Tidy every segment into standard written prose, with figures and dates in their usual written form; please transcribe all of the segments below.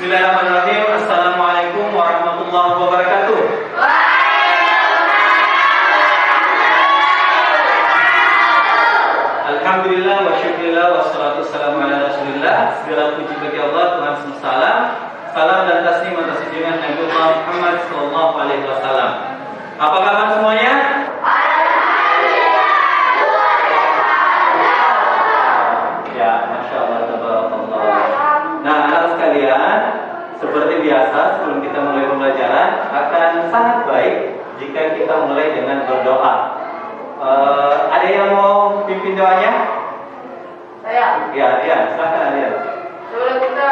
Bismillahirrahmanirrahim. Assalamualaikum warahmatullahi wabarakatuh. Alhamdulillah wa syukurillah wassalatu wassalamu ala rasulillah. Segala puji bagi Allah Tuhan semesta alam. Salam dan taslim atas junjungan Nabi Muhammad sallallahu alaihi wasallam. Apa kabar semuanya? Ya, masya Allah, tabarakallah. Nah, anak sekalian, seperti biasa sebelum kita mulai pembelajaran akan sangat baik jika kita mulai dengan berdoa. Ada yang mau pimpin doanya? Saya. Ya, silakan Adia. Sebelum kita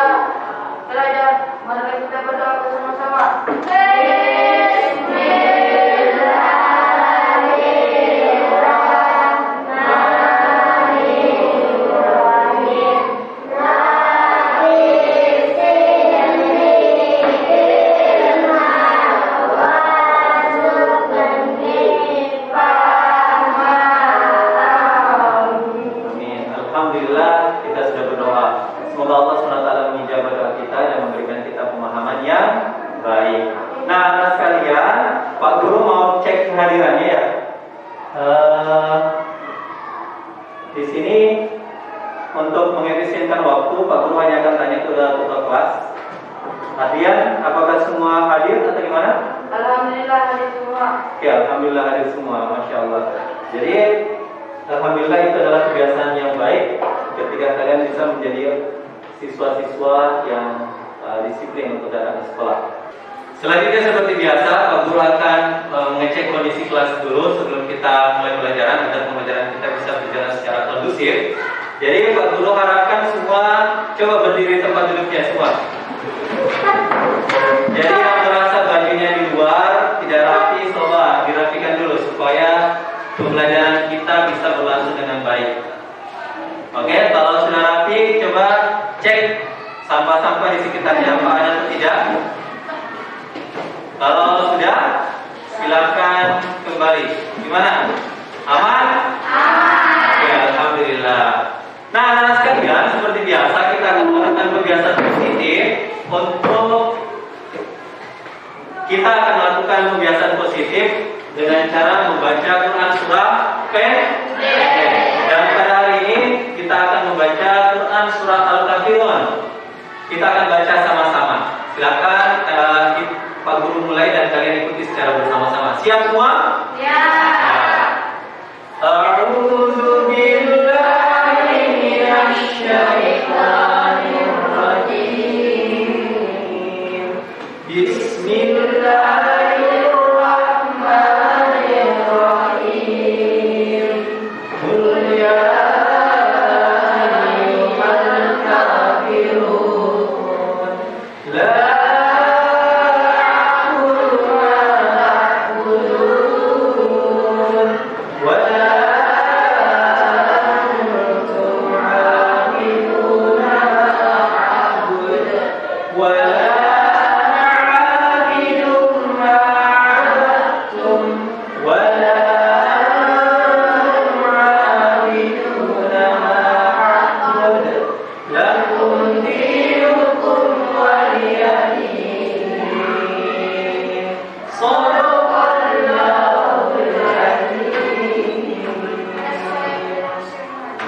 belajar, mari kita berdoa bersama-sama. Kehadirannya ya. Di sini untuk mengefisienkan waktu, Pak Guru hanya akan tanya ke ketua kelas. Hadian, apakah semua hadir atau gimana? Alhamdulillah hadir semua. Ya, alhamdulillah hadir semua, masya Allah. Jadi, alhamdulillah itu adalah kebiasaan yang baik ketika kalian bisa menjadi siswa-siswa yang disiplin untuk datang ke sekolah. Selanjutnya seperti biasa, Pak Guru akan mengecek kondisi kelas dulu sebelum kita mulai pelajaran agar pembelajaran kita bisa berjalan secara kondusif. Jadi Pak Guru harapkan semua coba berdiri tempat duduknya semua. Jadi yang merasa bajunya di luar tidak rapi, coba dirapikan dulu supaya pembelajaran kita bisa berlangsung dengan baik. Oke, kalau sudah rapi, coba cek sampah-sampah di sekitarnya apa ada atau tidak. Kalau sudah, silakan kembali. Gimana? Aman? Aman. Ya, alhamdulillah. Nah, anak sekalian, seperti biasa kita akan melakukan kebiasaan positif untuk dengan cara membaca Quran surah pendek. Dan pada hari ini kita akan membaca Quran surah Al-Kafirun. Kita akan baca sama-sama. Silakan Pak Guru mulai dan kalian ikuti secara bersama-sama. Siap semua? Ya. A'udzu billahi minasy syaithanir rajim. Bismillahirrahmanirrahim. Qul ya ayyuhal kafirun la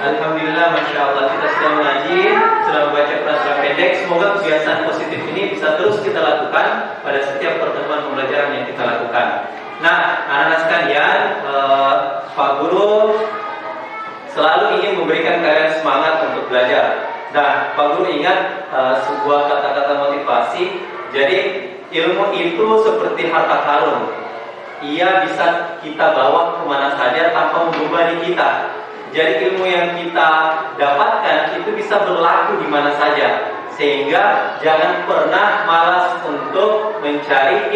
Alhamdulillah, Masya Allah, kita sudah mengaji, sudah membaca Quran surah pendek. Semoga kebiasaan positif ini bisa terus kita lakukan pada setiap pertemuan pembelajaran yang kita lakukan. Nah, anak-anak sekalian, Pak Guru selalu ingin memberikan kalian semangat untuk belajar. Nah, Pak Guru ingat sebuah kata-kata motivasi. Jadi, ilmu itu seperti harta karun. Ia bisa kita bawa kemana saja tanpa membebani kita. Jadi ilmu yang kita dapatkan itu bisa berlaku di mana saja. Sehingga jangan pernah malas untuk mencari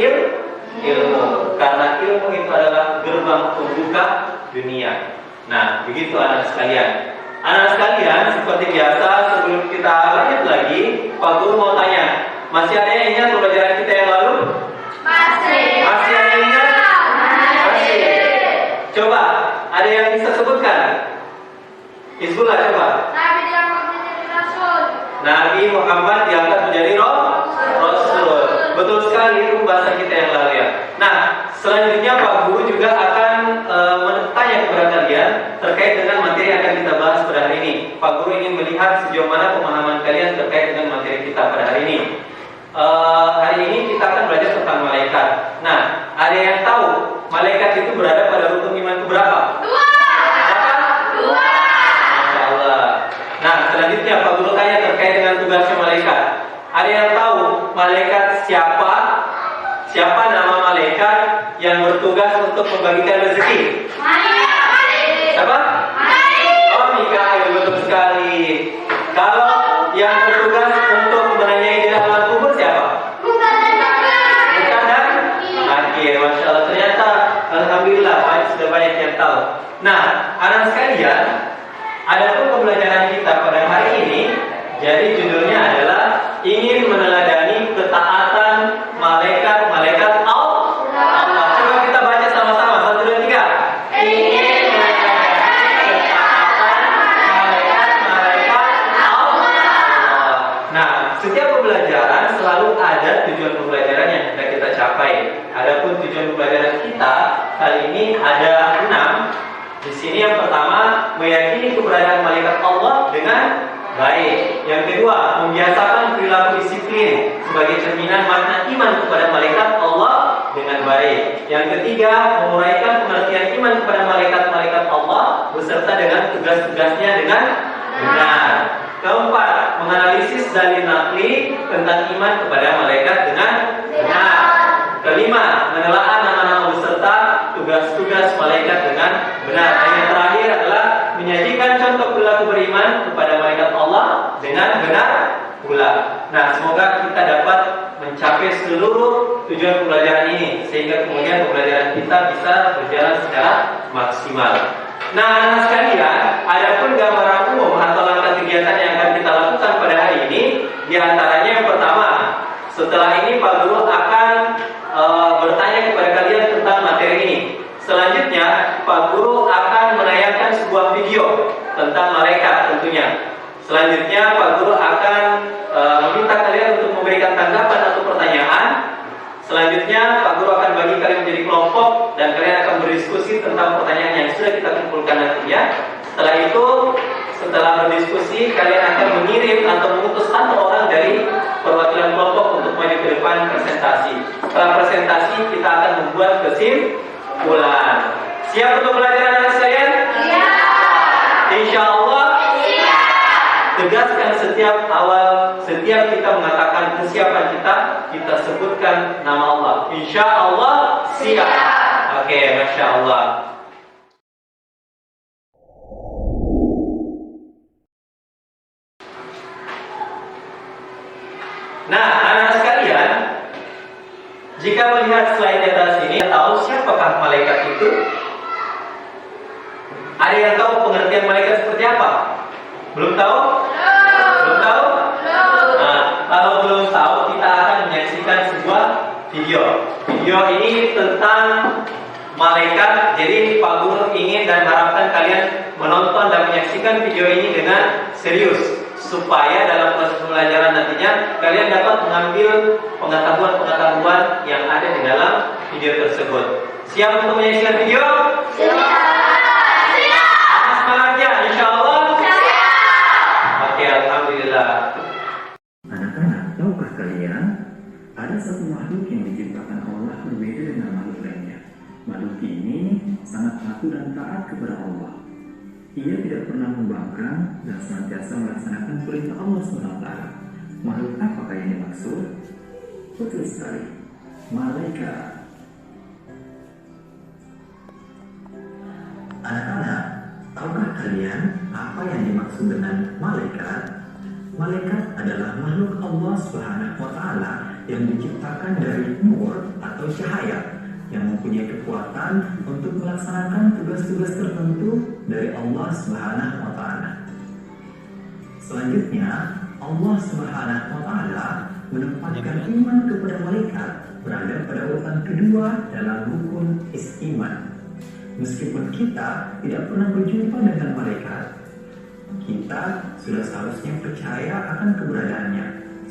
ilmu. Karena ilmu itu adalah gerbang pembuka dunia. Nah, begitu anak sekalian. Anak sekalian, seperti biasa sebelum kita lanjut lagi, Pak Guru mau tanya, masih ada yang ingat pembelajaran kita yang lalu? Masih. Masih ada yang ingat? Masih. Coba, ada yang bisa sebutkan? Hizbullah, coba. Nabi diangkat menjadi rasul. Nabi Muhammad diangkat menjadi Rasul. Betul sekali, itu pembahasan kita yang lalu ya. Nah, selanjutnya Pak Guru juga akan bertanya kepada kalian terkait dengan materi yang akan kita bahas pada hari ini. Pak Guru ingin melihat sejauh mana pemahaman kalian terkait dengan materi kita pada hari ini. Hari ini kita akan belajar tentang malaikat. Nah, ada yang tahu malaikat itu berada pada rukun iman keberapa? Berapa? 2. Masya Allah. Nah, selanjutnya Pak Guru tanya terkait dengan tugasnya malaikat. Ada yang tahu malaikat siapa? Siapa nama malaikat yang bertugas untuk membagikan rezeki? Siapa? Oh, Mikail, betul sekali. Kalau yang bertugas untuk menanyai di alam kubur siapa? Bukan dan Nakir. Masya Allah, ternyata alhamdulillah sudah banyak yang tahu. Nah, anak sekalian, adapun pembelajaran kita pada hari ini, jadi judulnya adalah ingin meneladani ketaatan malaikat Allah. Coba kita baca sama-sama. 1, 2, 3. Ingin meneladani ketaatan malaikat Allah. Nah, setiap pembelajaran selalu ada tujuan pembelajaran yang hendak kita capai. Adapun tujuan pembelajaran kita kali ini ada 6. Di sini yang pertama, meyakini keberadaan malaikat Allah dengan baik. Yang kedua, membiasakan perilaku disiplin sebagai cerminan makna iman kepada malaikat Allah dengan baik. Yang ketiga, menguraikan pengertian iman kepada malaikat-malaikat Allah beserta dengan tugas-tugasnya dengan benar. Keempat, menganalisis dalil nakli tentang iman kepada malaikat dengan benar. Kelima, menelaah nama-nama beserta tugas-tugas malaikat dengan benar. Dan yang terakhir adalah menyajikan contoh perilaku beriman kepada malaikat Allah dengan benar pula. Nah, semoga kita dapat mencapai seluruh tujuan pembelajaran ini sehingga kemudian pembelajaran kita bisa berjalan secara maksimal. Nah, anak sekalian, adapun gambaran umum atau langkah kegiatan yang akan kita lakukan pada hari ini, di antaranya yang pertama, setelah ini Pak Guru akan bertanya kepada kalian tentang materi ini. Selanjutnya, Pak Guru akan menayangkan sebuah video tentang malaikat tentunya. Selanjutnya, Pak Guru akan meminta kalian untuk memberikan tanggapan atau pertanyaan. Selanjutnya, Pak Guru akan bagi kalian menjadi kelompok dan kalian akan berdiskusi tentang pertanyaan yang sudah kita kumpulkan nantinya. Setelah itu, setelah berdiskusi, kalian akan mengirim atau mengutus satu orang dari perwakilan kelompok untuk maju ke depan presentasi. Setelah presentasi, kita akan membuat kesimpulan. Siap untuk belajar anak sekalian? Siap. Insya Allah. Siap. Tegaskan setiap kita mengatakan kesiapan kita sebutkan nama Allah. Insya Allah siap. Oke, Masya Allah. Nah, anak sekalian, jika melihat slide di atas ini, tahu siapakah malaikat itu? Ada yang tahu pengertian malaikat seperti apa? Belum tahu? Belum tahu? Nah, kalau belum tahu, kita akan menyaksikan sebuah video. Video ini tentang malaikat. Jadi Pak Guru ingin dan harapkan kalian menonton dan menyaksikan video ini dengan serius, supaya dalam proses pembelajaran nantinya kalian dapat mengambil pengetahuan-pengetahuan yang ada di dalam video tersebut. Siap untuk menyaksikan video? Siap. Semangat ya, insya Allah. Siap. Oke, alhamdulillah. Anak-anak, tahukah kalian ada satu makhluk yang diciptakan Allah berbeda dengan makhluk lainnya? Makhluk ini sangat patuh dan taat kepada Allah. Ia tidak pernah membangkang dan senantiasa melaksanakan perintah Allah SWT. Makhluk apakah yang dimaksud? Betul sekali, malaikat. Anak-anak, tahukah kalian apa yang dimaksud dengan malaikat? Malaikat adalah makhluk Allah SWT yang diciptakan dari nur atau cahaya, yang mempunyai kekuatan untuk melaksanakan tugas-tugas tertentu dari Allah SWT. Selanjutnya, Allah SWT menempatkan iman kepada malaikat berada pada urutan kedua dalam rukun iman. Meskipun kita tidak pernah berjumpa dengan malaikat, kita sudah seharusnya percaya akan keberadaannya,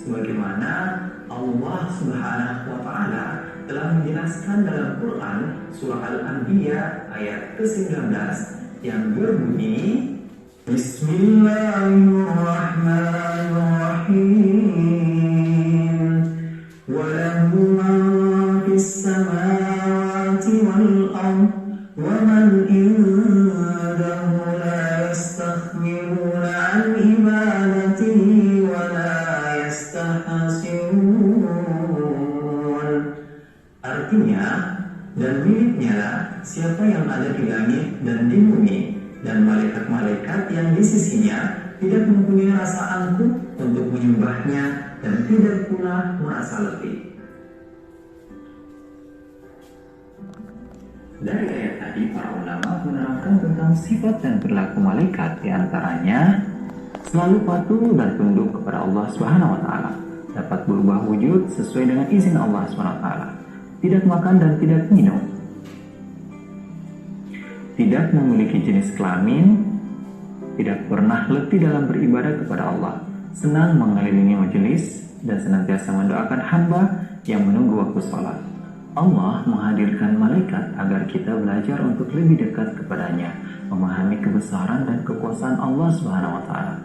sebagaimana Allah Subhanahu wa taala telah menjelaskan dalam Quran surah Al-Anbiya ayat ke-19 yang berbunyi Bismillahirrahmanirrahim wa lahu man fis samawati wal ard wa man indahu la yastaghfiruna an ibadatihi wa la yastahsirun. Artinya, dan miliknya lah siapa yang ada di langit dan di bumi, dan malaikat-malaikat yang di sisinya tidak mempunyai rasa angkuh untuk menyembahnya dan tidak pula merasa letih. Dari ayat tadi, para ulama menerangkan tentang sifat dan perilaku malaikat, di antaranya selalu patuh dan tunduk kepada Allah Subhanahu wa taala, dapat berubah wujud sesuai dengan izin Allah Subhanahu wa taala, tidak makan dan tidak minum, tidak memiliki jenis kelamin, tidak pernah letih dalam beribadah kepada Allah, senang mengelilingi majelis, dan senantiasa mendoakan hamba yang menunggu waktu sholat. Allah menghadirkan malaikat agar kita belajar untuk lebih dekat kepadanya, memahami kebesaran dan kekuasaan Allah Subhanahu wa taala.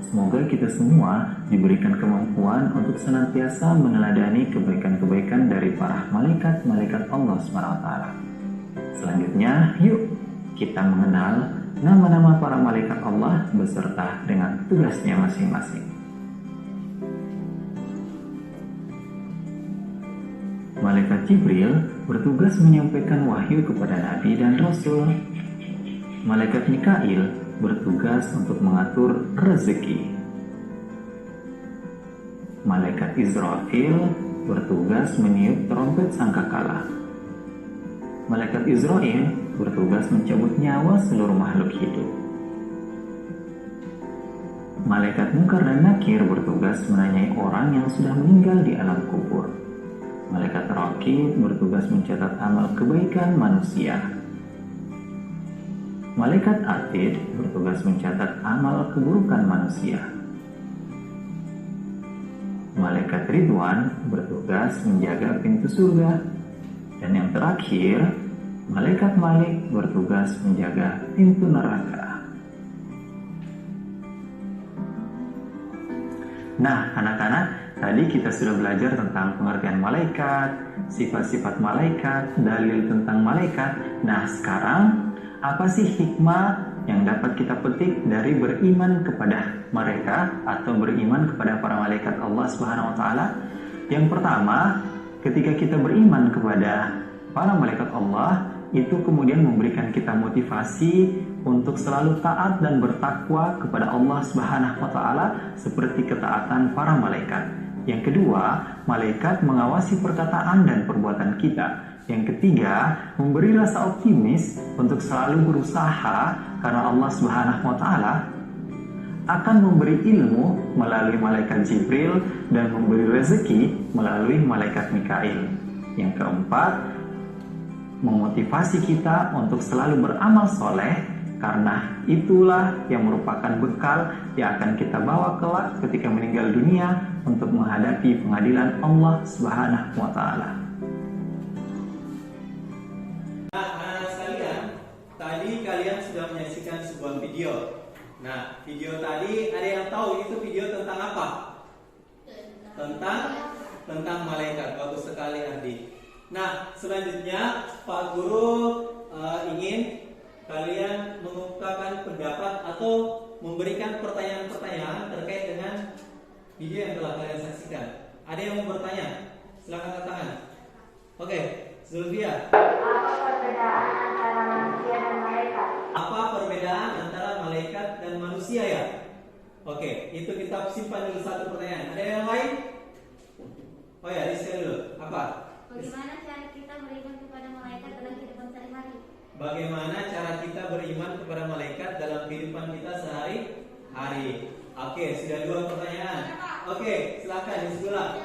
Semoga kita semua diberikan kemampuan untuk senantiasa meneladani kebaikan-kebaikan dari para malaikat-malaikat Allah Subhanahu wa taala. Selanjutnya, yuk kita mengenal nama-nama para malaikat Allah beserta dengan tugasnya masing-masing. Malaikat Jibril bertugas menyampaikan wahyu kepada Nabi dan Rasul. Malaikat Mikail bertugas untuk mengatur rezeki. Malaikat Israfil bertugas meniup trompet sangkakala. Malaikat Israil bertugas mencabut nyawa seluruh makhluk hidup. Malaikat Munkar dan Nakir bertugas menanyai orang yang sudah meninggal di alam kubur. Malaikat Raqib bertugas mencatat amal kebaikan manusia. Malaikat Atid bertugas mencatat amal keburukan manusia. Malaikat Ridwan bertugas menjaga pintu surga. Dan yang terakhir, Malaikat Malik bertugas menjaga pintu neraka. Nah, anak-anak, tadi kita sudah belajar tentang pengertian malaikat, sifat-sifat malaikat, dalil tentang malaikat. Nah, sekarang apa sih hikmah yang dapat kita petik dari beriman kepada mereka atau beriman kepada para malaikat Allah Subhanahu wa taala? Yang pertama, ketika kita beriman kepada para malaikat Allah, itu kemudian memberikan kita motivasi untuk selalu taat dan bertakwa kepada Allah Subhanahu wa taala seperti ketaatan para malaikat. Yang kedua, malaikat mengawasi perkataan dan perbuatan kita. Yang ketiga, memberi rasa optimis untuk selalu berusaha karena Allah Subhanahu wa taala akan memberi ilmu melalui malaikat Jibril dan memberi rezeki melalui malaikat Mikail. Yang keempat, memotivasi kita untuk selalu beramal soleh, karena itulah yang merupakan bekal yang akan kita bawa kelak ketika meninggal dunia untuk menghadapi pengadilan Allah Subhanahu wa taala. Nah, anak-anak sekalian, tadi kalian sudah menyaksikan sebuah video. Nah, video tadi ada yang tahu itu video tentang apa? Tentang malaikat. Bagus sekali, Ardi. Nah, selanjutnya Pak Guru ingin kalian mengungkapkan pendapat atau memberikan pertanyaan-pertanyaan terkait dengan video yang telah kalian saksikan. Ada yang mau bertanya? Silakan angkat tangan. Oke, Zulfia. Apa perbedaan antara manusia dan malaikat? Apa perbedaan antara malaikat dan manusia ya? Oke, itu kita simpan dulu satu pertanyaan. Ada yang lain? Oh ya, Rizky dulu. Apa? Bagaimana cara kita beriman kepada malaikat dalam kehidupan sehari-hari? Bagaimana cara kita beriman kepada malaikat dalam kehidupan kita sehari-hari? Oke, sudah dua pertanyaan. Oke, silakan Hizbullah.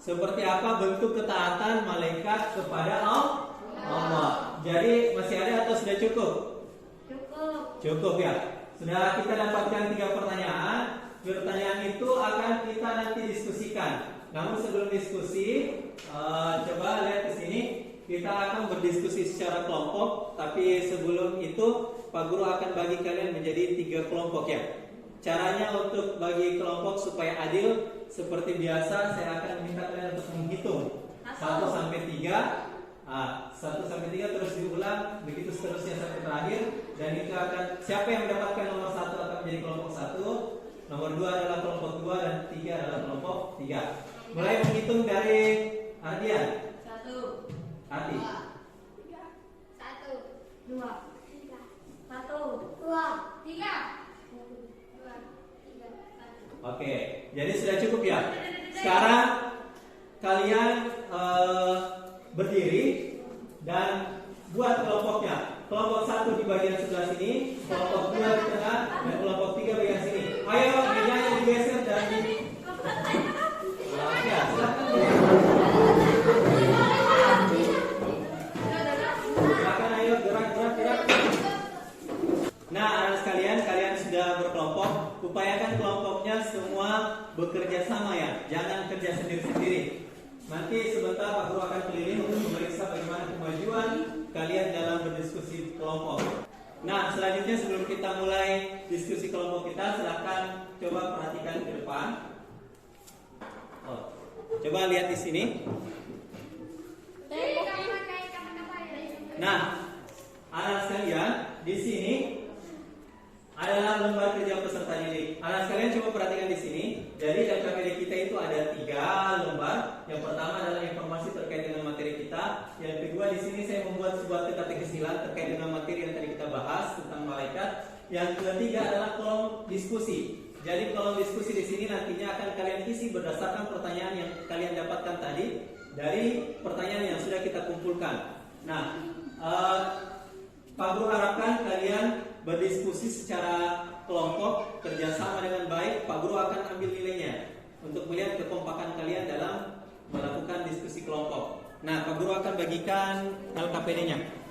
Seperti apa bentuk ketaatan malaikat kepada Allah? Jadi masih ada atau sudah cukup? Cukup. Cukup ya. Sudah kita dapatkan 3 pertanyaan. Pertanyaan itu Namun sebelum diskusi, coba lihat di sini. Kita akan berdiskusi secara kelompok, tapi sebelum itu Pak Guru akan bagi kalian menjadi 3 kelompok ya. Caranya untuk bagi kelompok supaya adil, seperti biasa saya akan minta kalian untuk menghitung 1 sampai 3. 1 sampai 3 terus diulang, begitu seterusnya sampai terakhir. Dan itu akan siapa yang mendapatkan nomor 1 akan menjadi kelompok 1, nomor 2 adalah kelompok 2, dan 3 adalah kelompok 3. Mulai menghitung dari Ardian. 1, Hati. 1, 2, 1, 2, 3, 2, 3, 1. Oke, jadi sudah cukup ya. Sekarang kalian berdiri dan buat kelompoknya. Kelompok 1 di bagian sebelah sini, kelompok 2 di tengah, dan kelompok 3 bagian sini. Ayo, mejanya digeser dan ya, silakan. Silakan, ayo gerak. Nah, anak sekalian, kalian sudah berkelompok. Upayakan kelompoknya semua bekerja sama ya, jangan kerja sendiri-sendiri. Nanti sebentar Pak Guru akan keliling untuk memeriksa bagaimana kemajuan kalian dalam berdiskusi kelompok. Nah, selanjutnya sebelum kita mulai diskusi kelompok kita, silakan coba perhatikan ke depan. Coba lihat di sini. Nah, anak sekalian, di sini adalah lembar kerja peserta didik. Anak sekalian coba perhatikan di sini. Jadi LKPD kita itu ada 3 lembar. Yang pertama adalah informasi terkait dengan materi kita. Yang kedua di sini saya membuat sebuah teka-teki kesilan terkait dengan materi yang tadi kita bahas tentang malaikat. Yang ketiga adalah kolom diskusi. Jadi kolom diskusi di sini nantinya akan kalian isi berdasarkan pertanyaan yang kalian dapatkan tadi dari pertanyaan yang sudah kita kumpulkan. Nah, Pak Guru harapkan kalian berdiskusi secara kelompok, kerjasama dengan baik. Pak Guru akan ambil nilainya untuk melihat kekompakan kalian dalam melakukan diskusi kelompok. Nah, Pak Guru akan bagikan LKPD-nya.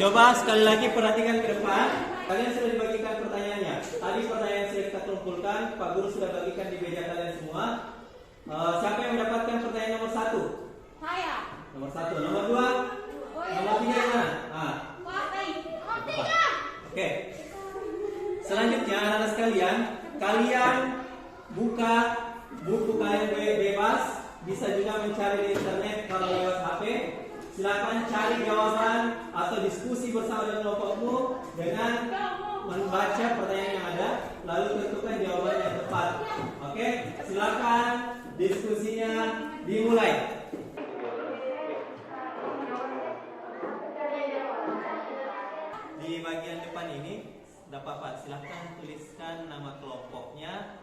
Coba sekali lagi perhatikan ke depan. Kalian sudah dibagikan pertanyaannya. Tadi pertanyaan sudah kita kumpulkan, Pak Guru sudah bagikan di meja kalian semua. Siapa yang mendapatkan pertanyaan nomor 1? Saya. Nomor 1, nomor 2, nomor 3 mana? Oke. Selanjutnya anak-anak sekalian, kalian buka buku kalian bebas, bisa juga mencari di internet kalau lewat HP. Silakan cari jawaban atau diskusi bersama dengan kelompokmu dengan membaca pertanyaan yang ada, lalu tentukan jawaban yang tepat. Oke, silakan diskusinya dimulai. Di bagian depan ini, dapat Pak, silakan tuliskan nama kelompoknya.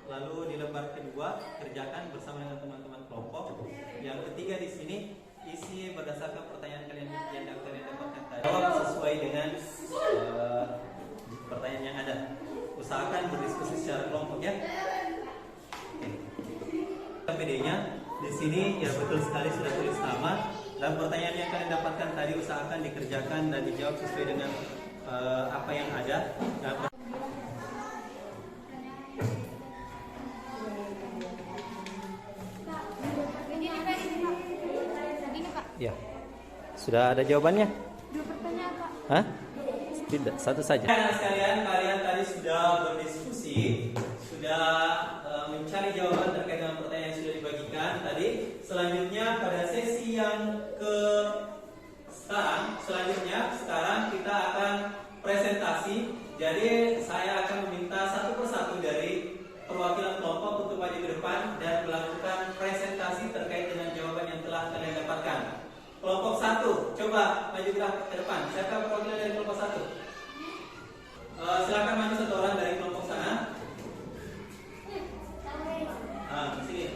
Lalu di lembar kedua kerjakan bersama dengan teman-teman kelompok. Yang ketiga di sini isi berdasarkan pertanyaan kalian yang kalian dapatkan tadi. Jawab sesuai dengan pertanyaan yang ada. Usahakan berdiskusi secara kelompok ya. PD-nya di sini ya betul sekali sudah tulis nama dan pertanyaan yang kalian dapatkan tadi usahakan dikerjakan dan dijawab sesuai dengan apa yang ada. Dan ya, sudah ada jawabannya? 2 pertanyaan, Pak. Hah? Tidak, 1 saja. Nah, sekalian, kalian tadi sudah berdiskusi, sudah mencari jawaban terkait dengan pertanyaan yang sudah dibagikan tadi. Selanjutnya pada sesi yang sekarang kita akan presentasi. Jadi saya akan meminta satu persatu dari perwakilan kelompok untuk maju ke depan dan melakukan presentasi terkait dengan jawaban yang telah kalian dapatkan. Kelompok 1, coba maju ke depan. Siapa perwakilan dari kelompok 1? Silakan maju 1 orang dari kelompok sana. Di sini.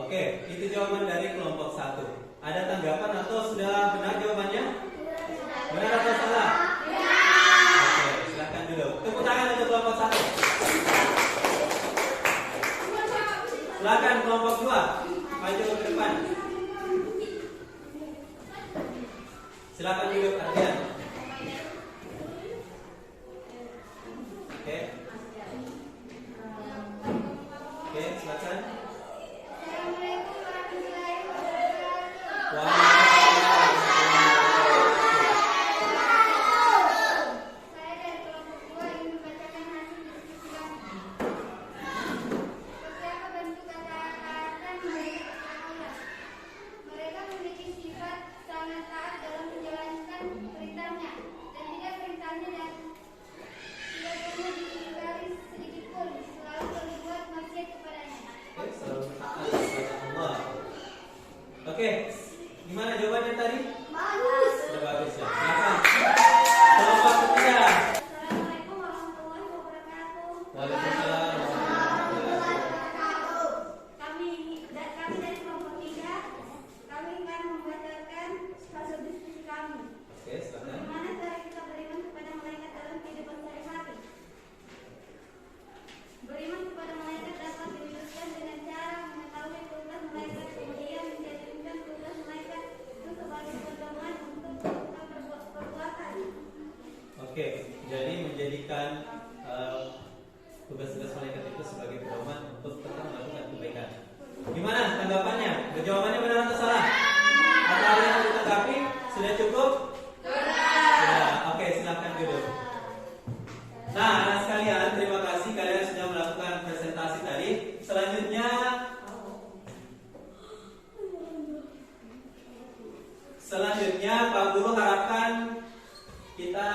Oke, itu jawaban dari kelompok 1. Ada tanggapan atau sudah benar jawabannya? Benar atau salah? Oke, silakan dulu. Tepuk tangan untuk kelompok 1. Silakan kelompok 2. Maju ke depan. Silakan duduk, Ardian. Oke. Oke, silakan. Saya dari kelompok 2 ingin membacakan hasil diskusi kami. Seperti apa bentuk kata-kata mereka kepada Allah? Mereka memiliki sifat sangat taat dalam menjalankan perintahnya dan tidak perintahnya dan tidak pernah diingkari sedikit pun, selalu berbuat maksiat kepadanya. Oke, selalu taat kepada Allah. Oke, gimana jawabannya tadi? Bagus. Sudah bagus ya. Silakan. Kelompok ketiga. Assalamualaikum warahmatullahi wabarakatuh. Waalaikumsalam warahmatullahi wabarakatuh. Kami dari kelompok 3, kami akan membacakan hasil diskusi kami. Oke, silakan. Bagaimana cara kita beriman kepada malaikat dalam kehidupan sehari-hari? Beriman kepada malaikat dapat diwujudkan dengan cara mengetahui tugas malaikat, kemudian menjadikan tugas malaikat itu sebagai pedoman untuk melakukan perbuatan. Oke, jadi menjadikan tugas-tugas malaikat itu sebagai pedoman untuk tetap melakukan kebaikan. Gimana tanggapannya? Jawabannya benar atau salah? Atau ada yang ditanggapi? Sudah cukup? Sudah. Oke, silakan duduk. Nah, anak sekalian, terima kasih kalian sudah melakukan presentasi tadi. Selanjutnya Pak Guru harapkan kita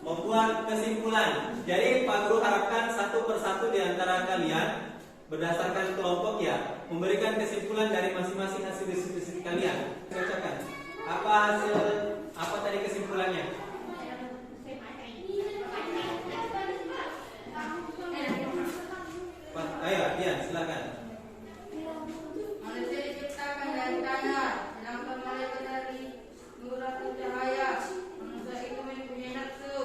membuat kesimpulan. Jadi Pak Guru harapkan satu persatu di antara kalian berdasarkan kelompok ya memberikan kesimpulan dari masing-masing hasil diskusi kalian. Bacakan. Apa tadi kesimpulannya? Ayo, Dian, silakan. Manusia diciptakan dari tanah, sedangkan malaikat dari nur atau cahaya. Manusia itu mempunyai nafsu,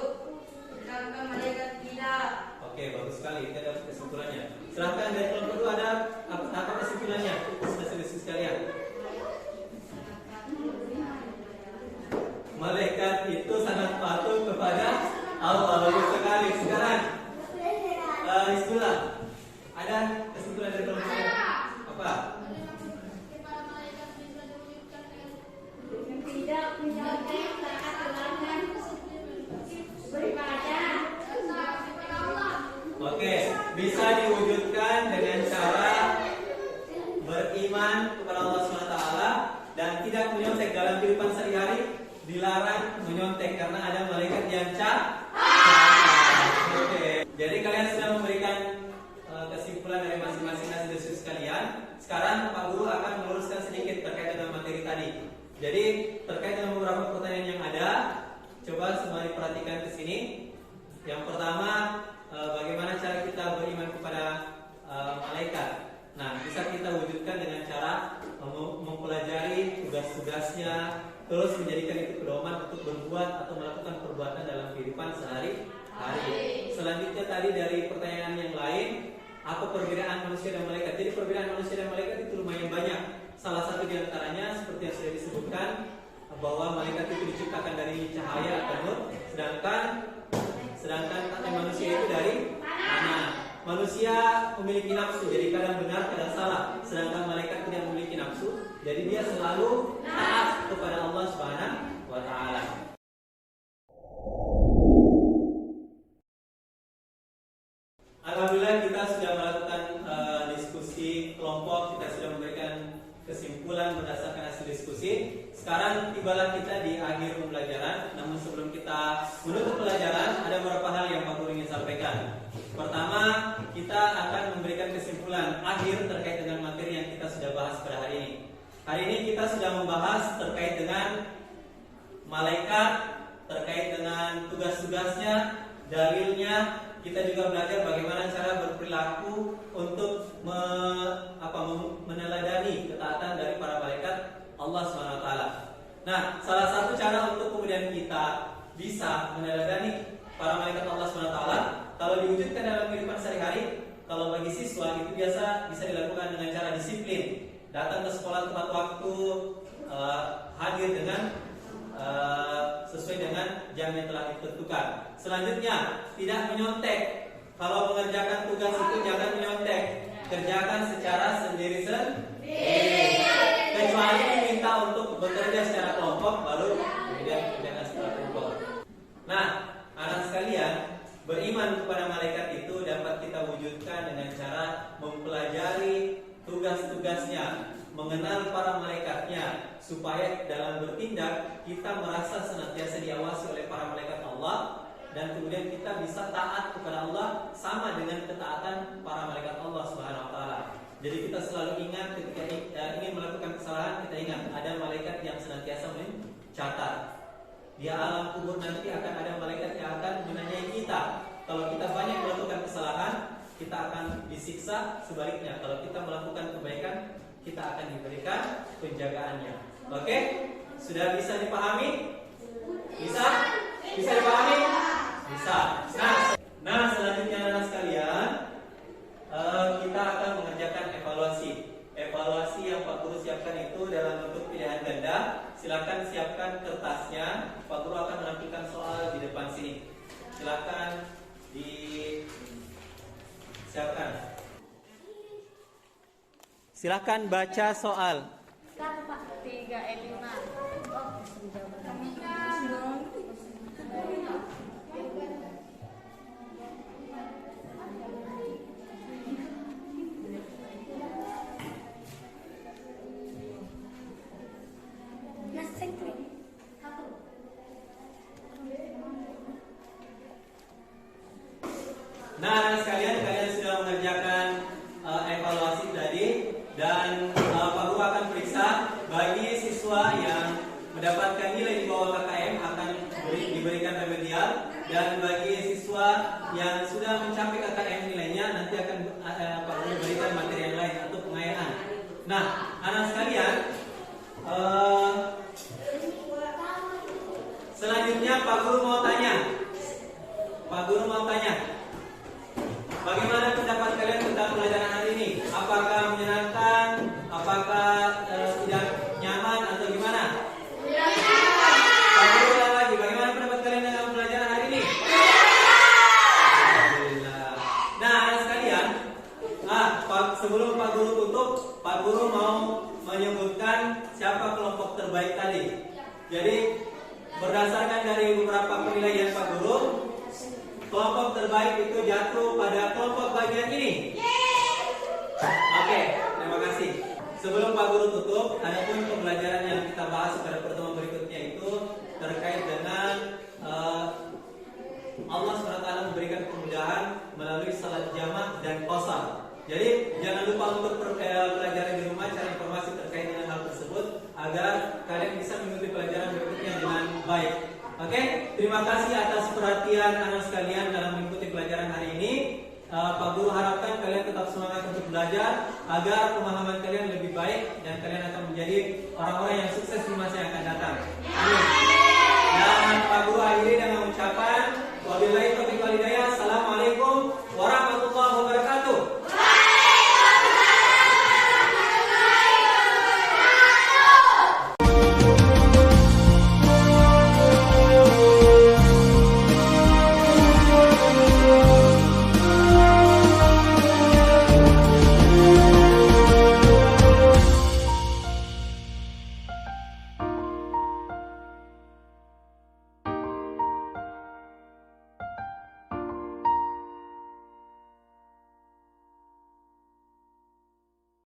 sedangkan malaikat tidak. Oke, bagus sekali. Itu ada kesimpulannya. Silahkan dari kelompok itu ada apa kesimpulannya? Hasil diskusi kalian. Malaikat itu sangat patuh kepada Allah. Bagus sekali. Sekarang Hizbullah, ada kesimpulan dari kelompok itu? Apa? Tidak menjalankan taat dengan beribadah. Oke, bisa diwujudkan dengan cara beriman kepada Allah SWT dan tidak menyontek dalam kehidupan sehari-hari. Dilarang menyontek karena ada malaikat yang Oke, jadi kalian sudah memberikan kesimpulan dari masing-masing hasil diskusi kalian. Sekarang Pak Guru akan meluruskan sedikit terkait dengan materi tadi. Jadi terkait dengan beberapa pertanyaan yang ada, coba semua diperhatikan ke sini. Yang pertama, bagaimana cara kita beriman kepada malaikat? Nah, bisa kita wujudkan dengan cara mempelajari tugas-tugasnya, terus menjadikan itu pedoman untuk berbuat atau melakukan perbuatan dalam kehidupan sehari-hari. Selanjutnya tadi dari pertanyaan yang lain, apa perbedaan manusia dan malaikat? Jadi perbedaan manusia dan malaikat itu lumayan banyak. Salah satu di antaranya seperti yang sudah disebutkan bahwa malaikat itu diciptakan dari cahaya atau nur, sedangkan manusia itu dari tanah. Manusia memiliki nafsu, jadi kadang benar, kadang salah. Sedangkan malaikat tidak memiliki nafsu, jadi dia selalu taat kepada Allah Subhanahu wa Ta'ala. Alhamdulillah kita sudah melakukan diskusi kelompok, kita sudah memberikan kesimpulan berdasarkan hasil diskusi. Sekarang tibalah kita di akhir pembelajaran. Namun sebelum kita menutup pelajaran, ada beberapa hal yang Pak Guru ingin sampaikan. Pertama, kita akan memberikan kesimpulan akhir terkait dengan materi yang kita sudah bahas pada hari ini. Hari ini kita sudah membahas terkait dengan malaikat, terkait dengan tugas-tugasnya, dalilnya. Kita juga belajar bagaimana cara berperilaku untuk bisa dilakukan dengan cara disiplin, datang ke sekolah tepat waktu, hadir dengan sesuai dengan jam yang telah ditentukan. Selanjutnya, tidak menyontek. Kalau mengerjakan tugas itu jangan menyontek, kerjakan secara sendiri-sendiri. Kecuali diminta untuk bekerja secara kelompok, baru kemudian kerjakan secara kelompok. Nah, anak sekalian, beriman kepada malaikat itu dapat kita wujudkan dengan cara mempelajari tugas-tugasnya, mengenal para malaikatnya, supaya dalam bertindak kita merasa senantiasa diawasi oleh para malaikat Allah, dan kemudian kita bisa taat kepada Allah sama dengan ketaatan para malaikat Allah Subhanahu wa taala. Jadi kita selalu ingat ketika ingin melakukan kesalahan, kita ingat ada malaikat yang senantiasa mencatat. Di alam kubur nanti akan ada malaikat yang akan menanyai kita. Kalau kita banyak melakukan kesalahan, kita akan disiksa. Sebaliknya, kalau kita melakukan kebaikan, kita akan diberikan penjagaannya. Oke? Sudah bisa dipahami? Bisa? Bisa dipahami? Bisa. Nah, selanjutnya anak sekalian, kita akan mengerjakan evaluasi. Evaluasi yang Pak Guru siapkan itu dalam bentuk pilihan ganda. Silakan siapkan kertasnya. Pak Guru akan menampilkan soal di depan sini. Silakan disiapkan. Silakan baca soal. Pak 3E5. Nah, sekalian sudah mengerjakan evaluasi tadi, dan Pak Guru akan periksa bagi siswa yang mendapatkan nilai di bawah KKM akan diberikan remedial, dan bagi siswa yang sudah mencapai KKM nilainya nanti akan Pak Guru berikan materi yang lain atau pengayaan. Nah, anak sekalian, selanjutnya Pak Guru mau tanya. Bagaimana pendapat kalian tentang pelajaran hari ini? Apakah menyenangkan? Apakah tidak nyaman atau gimana? Pak Guru ulang lagi. Bagaimana pendapat kalian tentang pelajaran hari ini? Alhamdulillah. Nah, anak sekalian, sebelum Pak Guru tutup, Pak Guru mau menyebutkan siapa kelompok terbaik tadi. Jadi berdasarkan dari beberapa penilaian Pak Guru, kelompok terbaik itu jatuh pada kelompok bagian ini. Oke, terima kasih. Sebelum Pak Guru tutup, adapun pembelajaran yang kita bahas pada pertemuan berikutnya itu terkait dengan Allah SWT memberikan kemudahan melalui salat jamaah dan qasar. Jadi jangan lupa untuk pelajaran di rumah, cari informasi terkait dengan hal tersebut agar kalian bisa mengikuti pelajaran berikutnya dengan baik. Oke, terima kasih atas perhatian anak sekalian dalam mengikuti pelajaran hari ini. Pak Guru harapkan kalian tetap semangat untuk belajar agar pemahaman kalian lebih baik dan kalian akan menjadi orang-orang yang sukses di masa yang akan datang. Amin. Dan Pak Guru akhiri dengan ucapan wabillahi taufiq wal hidayah.